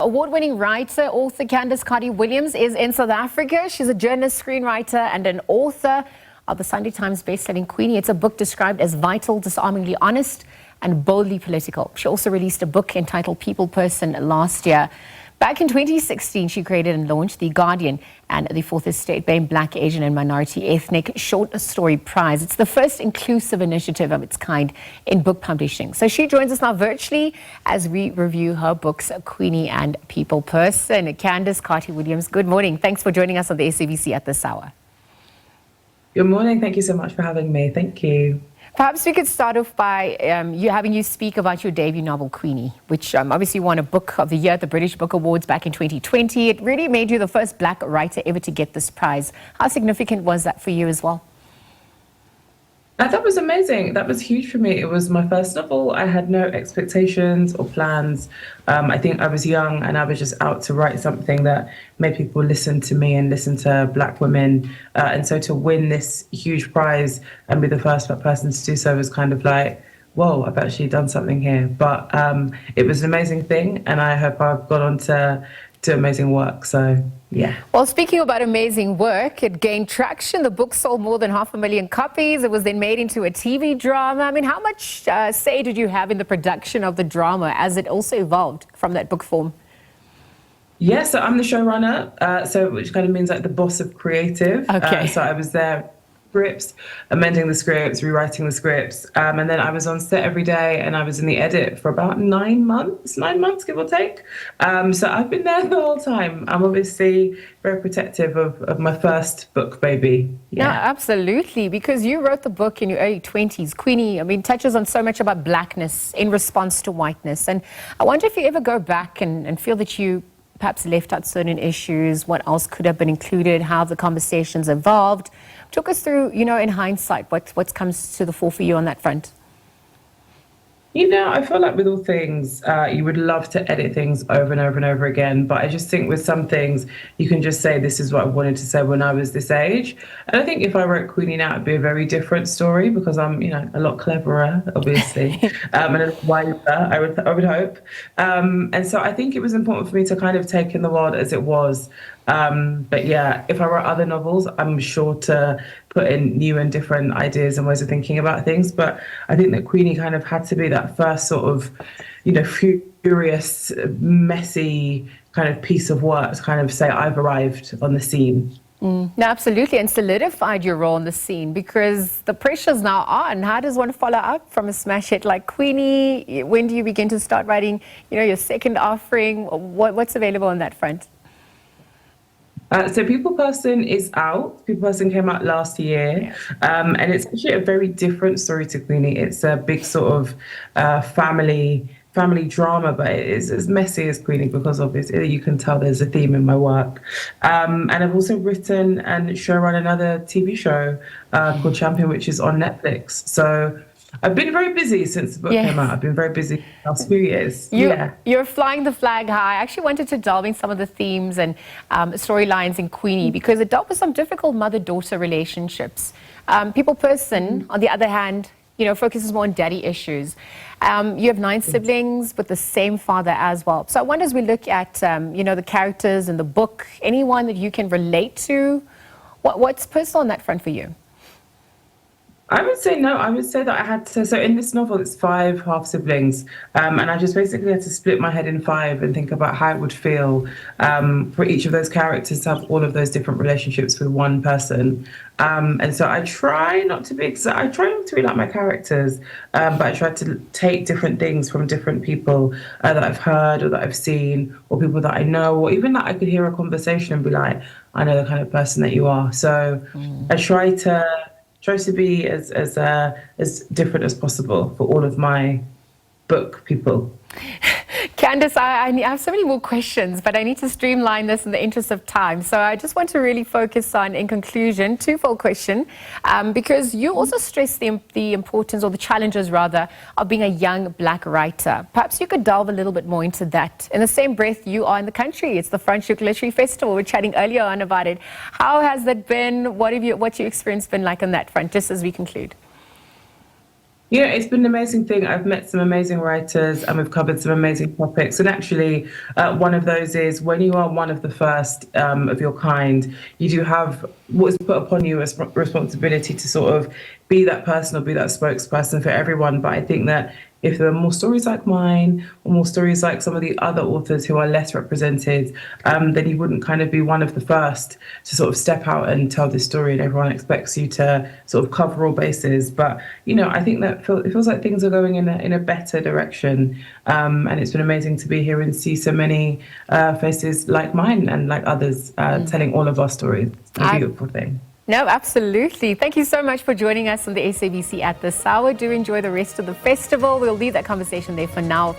Award-winning writer, author Candice Carty-Williams is in South Africa. She's a journalist, screenwriter, and an author of the Sunday Times bestselling Queenie. It's a book described as vital, disarmingly honest, and boldly political. She also released a book entitled People Person last year. Back in 2016, she created and launched The Guardian and the 4th Estate BAME Black, Asian and Minority Ethnic Short Story Prize. It's the first inclusive initiative of its kind in book publishing. So she joins us now virtually as we review her books, Queenie and People Person. Candice Carty-Williams, good morning. Thanks for joining us on the SABC at this hour. Good morning. Thank you so much for having me. Thank you. Perhaps we could start off by having you speak about your debut novel, Queenie, which obviously won a Book of the Year at the British Book Awards back in 2020. It really made you the first Black writer ever to get this prize. How significant was that for you as well? That was amazing. That was huge for me. It was my first novel. I had no expectations or plans. I think I was young and I was just out to write something that made people listen to me and listen to Black women. And so to win this huge prize and be the first Black person to do so was kind of like, whoa, I've actually done something here. But it was an amazing thing, and I hope I've gone on to do amazing work. So yeah. Well, speaking about amazing work, it gained traction. The book sold more than 500,000 copies. It was then made into a TV drama. I mean, how much say did you have in the production of the drama as it also evolved from that book form? Yeah, so I'm the showrunner, which kind of means like the boss of creative. Okay. So I was there, scripts, amending the scripts, rewriting the scripts, and then I was on set every day, and I was in the edit for about 9 months, give or take. So I've been there the whole time. I'm obviously very protective of my first book, baby. Yeah, no, absolutely, because you wrote the book in your early 20s. Queenie, I mean, touches on so much about Blackness in response to whiteness. And I wonder if you ever go back and feel that you perhaps left out certain issues, what else could have been included, how the conversations evolved. Talk us through, in hindsight, what comes to the fore for you on that front. I feel like with all things, you would love to edit things over and over and over again. But I just think with some things, you can just say, this is what I wanted to say when I was this age. And I think if I wrote Queenie now, it'd be a very different story because I'm, a lot cleverer, obviously, and a lot wiser, I would hope. And so I think it was important for me to kind of take in the world as it was. But yeah, if I write other novels, I'm sure to put in new and different ideas and ways of thinking about things. But I think that Queenie kind of had to be that first sort of, furious, messy kind of piece of work to kind of say, I've arrived on the scene. No, absolutely, and solidified your role in the scene because the pressure's now on. How does one follow up from a smash hit like Queenie? When do you begin to start writing, your second offering? What's available on that front? So People Person is out. People Person came out last year. And it's actually a very different story to Queenie. It's a big sort of family drama, but it is as messy as Queenie because obviously you can tell there's a theme in my work. And I've also written and showrun another TV show called Champion, which is on Netflix. So I've been very busy since the book came out. I've been very busy the last few years. You're flying the flag high. I actually wanted to delve in some of the themes and storylines in Queenie because it dealt with some difficult mother-daughter relationships. People Person, on the other hand, focuses more on daddy issues. You have 9 siblings with the same father as well. So I wonder as we look at, the characters in the book, anyone that you can relate to, what's personal on that front for you? I would say no. I would say that I had to. So in this novel, it's 5 half siblings, and I just basically had to split my head in 5 and think about how it would feel for each of those characters to have all of those different relationships with one person. And so I try not to be. I try not to be like my characters, but I try to take different things from different people that I've heard or that I've seen, or people that I know, or even that I could hear a conversation and be like, I know the kind of person that you are. So I try to be as different as possible for all of my book people. Candice, I have so many more questions, but I need to streamline this in the interest of time. So I just want to really focus on, in conclusion, twofold question, because you also stress the importance, or the challenges rather, of being a young Black writer. Perhaps you could delve a little bit more into that. In the same breath, you are in the country. It's the Franschhoek Literary Festival. We were chatting earlier on about it. How has that been? What's your experience been like on that front, just as we conclude? Yeah, it's been an amazing thing. I've met some amazing writers and we've covered some amazing topics. And actually, one of those is when you are one of the first of your kind, you do have what is put upon you as responsibility to sort of be that person or be that spokesperson for everyone. But I think that if there are more stories like mine or more stories like some of the other authors who are less represented, then you wouldn't kind of be one of the first to sort of step out and tell this story, and everyone expects you to sort of cover all bases. But, you know, I think that it feels like things are going in a better direction. And it's been amazing to be here and see so many faces like mine and like others telling all of our stories. It's a beautiful thing. No, absolutely. Thank you so much for joining us on the SABC at this hour. Do enjoy the rest of the festival. We'll leave that conversation there for now.